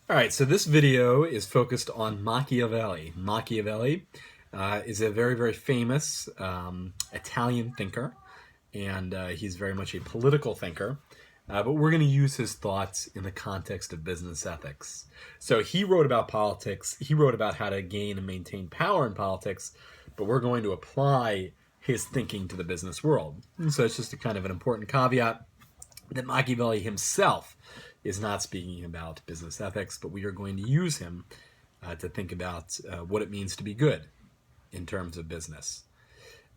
All right, so this video is focused on Machiavelli. Machiavelli is a very, very famous Italian thinker, and he's very much a political thinker. But we're going to use his thoughts in the context of business ethics. So he wrote about politics, he wrote about how to gain and maintain power in politics, but we're going to apply his thinking to the business world. And so it's just a kind of an important caveat that Machiavelli himself is not speaking about business ethics, but we are going to use him to think about what it means to be good in terms of business.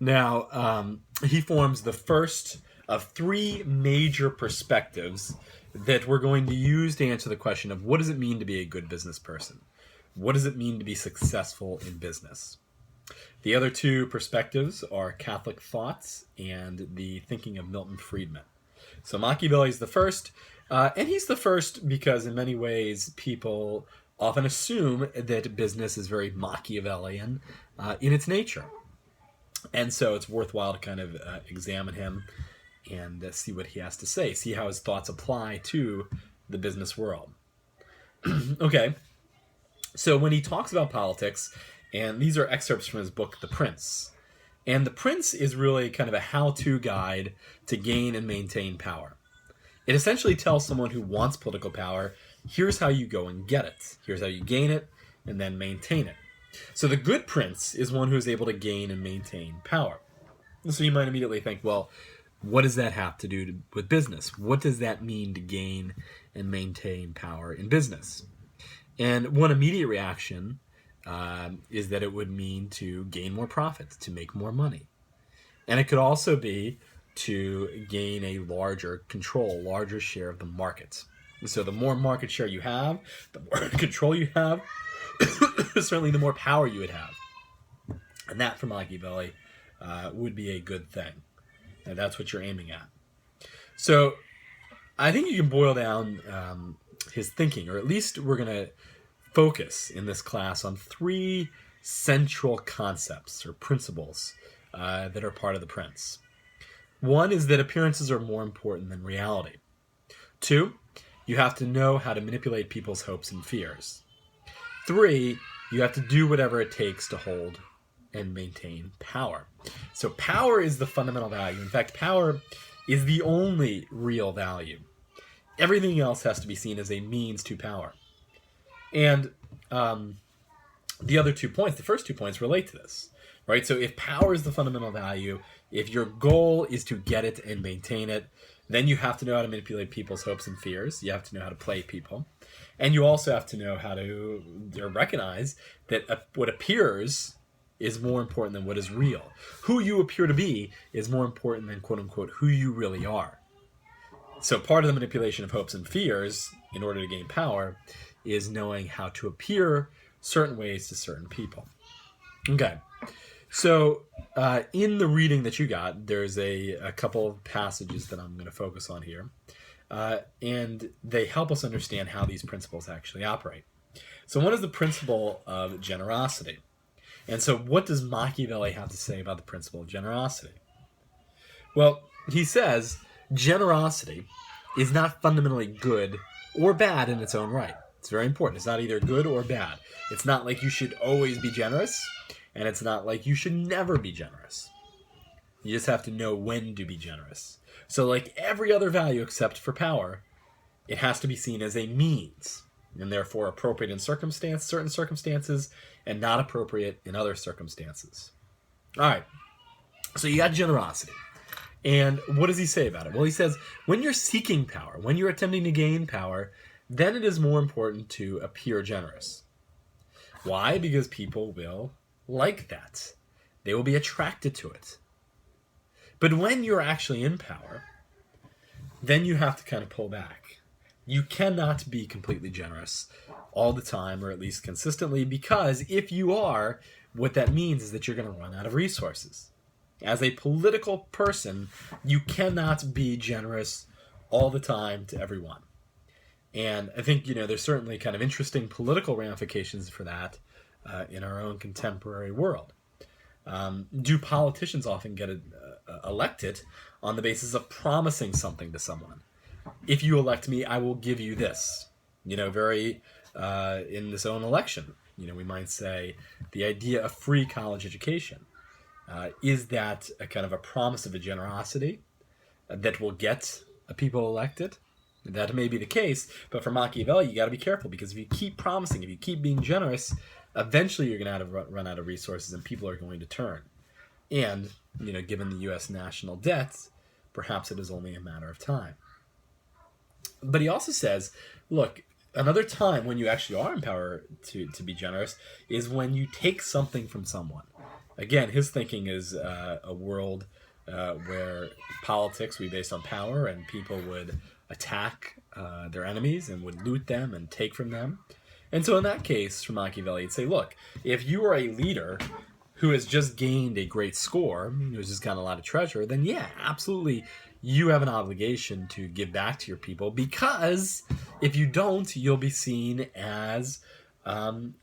Now, he forms the first of three major perspectives that we're going to use to answer the question of what does it mean to be a good business person? What does it mean to be successful in business? The other two perspectives are Catholic thoughts and the thinking of Milton Friedman. So Machiavelli is the first, and he's the first because in many ways people often assume that business is very Machiavellian in its nature. And so it's worthwhile to kind of examine him and see what he has to say, see how his thoughts apply to the business world. Okay, so when he talks about politics, and these are excerpts from his book, The Prince, and The Prince is really kind of a how-to guide to gain and maintain power. It essentially tells someone who wants political power, here's how you go and get it. Here's how you gain it and then maintain it. So the good prince is one who is able to gain and maintain power. So you might immediately think, well, what does that have to do with business? What does that mean to gain and maintain power in business? And one immediate reaction is that it would mean to gain more profits, to make more money. And it could also be to gain a larger control, larger share of the market. So the more market share you have, the more control you have, certainly the more power you would have. And that, for Machiavelli, would be a good thing. And that's what you're aiming at. So I think you can boil down his thinking, or at least we're going to focus in this class on three central concepts or principles that are part of The Prince. One is that appearances are more important than reality. Two, you have to know how to manipulate people's hopes and fears. Three, you have to do whatever it takes to hold and maintain power. So power is the fundamental value. In fact, power is the only real value. Everything else has to be seen as a means to power. And the other 2 points, the first 2 points relate to this, right? So if power is the fundamental value, if your goal is to get it and maintain it, then you have to know how to manipulate people's hopes and fears. You have to know how to play people. And you also have to know how to recognize that what appears is more important than what is real. Who you appear to be is more important than, quote unquote, who you really are. So part of the manipulation of hopes and fears in order to gain power is knowing how to appear certain ways to certain people. Okay. So in the reading that you got, there's a couple of passages that I'm going to focus on here. And they help us understand how these principles actually operate. So one is the principle of generosity. And so what does Machiavelli have to say about the principle of generosity? Well, he says generosity is not fundamentally good or bad in its own right. It's very important. It's not either good or bad. It's not like you should always be generous, and it's not like you should never be generous. You just have to know when to be generous. So like every other value except for power, it has to be seen as a means, and therefore appropriate in certain circumstances, and not appropriate in other circumstances. All right, so you got generosity. And what does he say about it? Well, he says, when you're seeking power, when you're attempting to gain power, then it is more important to appear generous. Why? Because people will like that. They will be attracted to it. But when you're actually in power, then you have to kind of pull back. You cannot be completely generous all the time, or at least consistently, because if you are, what that means is that you're going to run out of resources. As a political person, you cannot be generous all the time to everyone. And I think, there's certainly kind of interesting political ramifications for that in our own contemporary world. Do politicians often get elected on the basis of promising something to someone? If you elect me, I will give you this. very in this own election. We might say the idea of free college education. Is that a kind of a promise of a generosity that will get people elected? That may be the case, but for Machiavelli, you got to be careful, because if you keep promising, if you keep being generous, eventually you're going to run out of resources, and people are going to turn. And given the U.S. national debt, perhaps it is only a matter of time. But he also says, look, another time when you actually are empowered to be generous is when you take something from someone. Again, his thinking is a world where politics would be based on power, and people would attack their enemies and would loot them and take from them. And so in that case, for Machiavelli, he'd say, look, if you are a leader who has just gained a great score, who has just gotten a lot of treasure, then yeah, absolutely, you have an obligation to give back to your people, because if you don't, you'll be seen as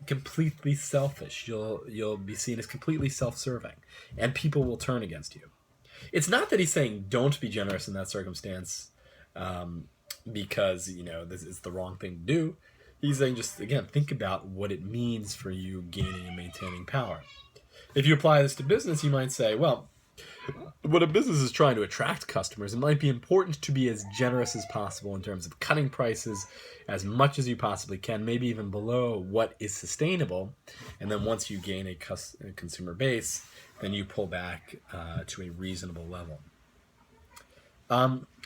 completely selfish. You'll be seen as completely self-serving, and people will turn against you. It's not that he's saying don't be generous in that circumstance because this is the wrong thing to do. He's saying just, again, think about what it means for you gaining and maintaining power. If you apply this to business, you might say, well, when a business is trying to attract customers, it might be important to be as generous as possible in terms of cutting prices as much as you possibly can, maybe even below what is sustainable. And then once you gain a consumer base, then you pull back to a reasonable level.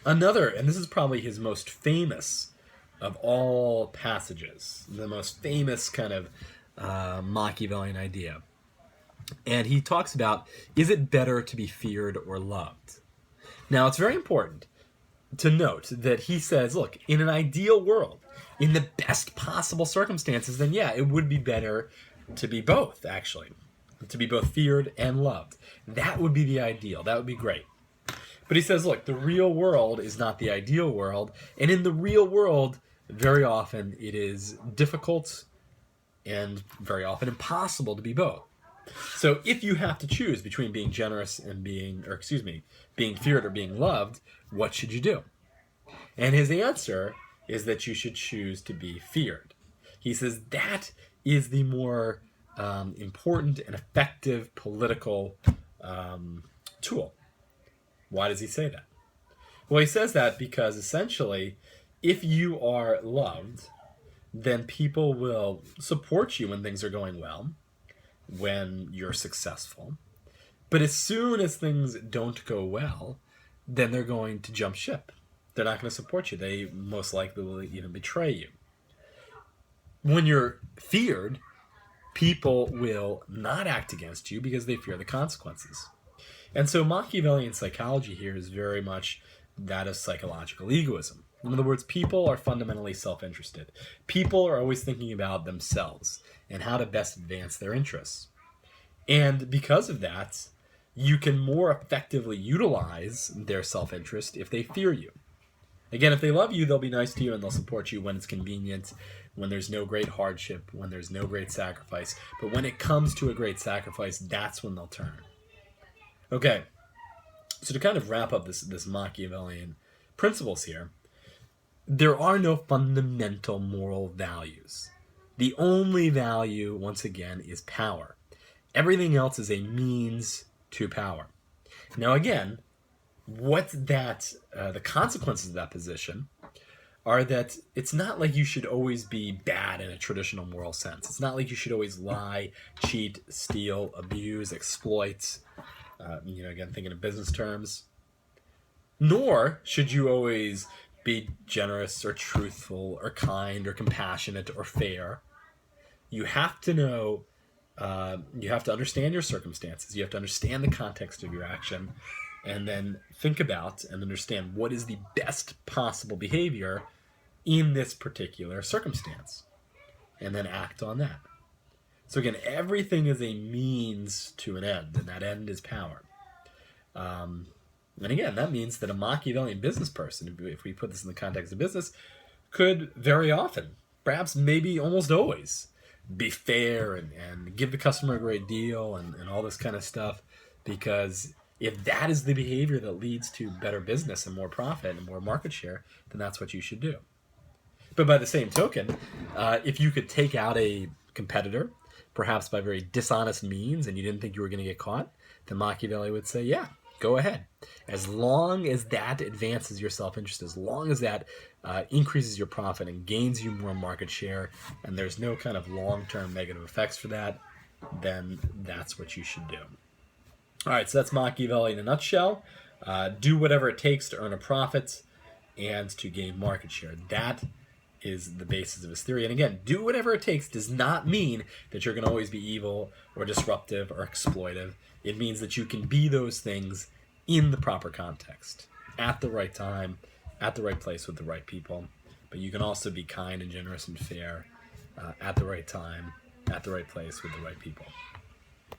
Another, and this is probably his most famous of all passages, the most famous kind of Machiavellian idea. And he talks about, is it better to be feared or loved? Now, it's very important to note that he says, look, in an ideal world, in the best possible circumstances, then yeah, it would be better to be both, actually. To be both feared and loved. That would be the ideal. That would be great. But he says, look, the real world is not the ideal world. And in the real world, very often it is difficult and very often impossible to be both. So if you have to choose between being generous and being feared or being loved, what should you do? And his answer is that you should choose to be feared. He says that is the more important and effective political tool. Why does he say that? Well, he says that because essentially, if you are loved, then people will support you when things are going well, when you're successful. But as soon as things don't go well, then they're going to jump ship. They're not going to support you. They most likely will even betray you. When you're feared, people will not act against you because they fear the consequences. And so Machiavellian psychology here is very much that of psychological egoism. In other words, people are fundamentally self-interested. People are always thinking about themselves and how to best advance their interests. And because of that, you can more effectively utilize their self-interest if they fear you. Again, if they love you, they'll be nice to you and they'll support you when it's convenient, when there's no great hardship, when there's no great sacrifice. But when it comes to a great sacrifice, that's when they'll turn. Okay, so to kind of wrap up this Machiavellian principles here, there are no fundamental moral values. The only value, once again, is power. Everything else is a means to power. Now again, the consequences of that position are that it's not like you should always be bad in a traditional moral sense. It's not like you should always lie, cheat, steal, abuse, exploit, again, thinking in business terms. Nor should you always be generous or truthful or kind or compassionate or fair. You have to know, you have to understand your circumstances. You have to understand the context of your action, and then think about and understand what is the best possible behavior in this particular circumstance, and then act on that. So again, everything is a means to an end, and that end is power. And again, that means that a Machiavellian business person, if we put this in the context of business, could very often, perhaps maybe almost always, be fair and give the customer a great deal and all this kind of stuff, because if that is the behavior that leads to better business and more profit and more market share, then that's what you should do. But by the same token, if you could take out a competitor, perhaps by very dishonest means, and you didn't think you were going to get caught, then Machiavelli would say, yeah, go ahead. As long as that advances your self-interest, as long as that increases your profit and gains you more market share, and there's no kind of long-term negative effects for that, then that's what you should do. All right, so that's Machiavelli in a nutshell. Do whatever it takes to earn a profit and to gain market share. That is the basis of his theory. And again, do whatever it takes does not mean that you're going to always be evil or disruptive or exploitive. It means that you can be those things in the proper context, at the right time, at the right place with the right people. But you can also be kind and generous and fair at the right time, at the right place with the right people.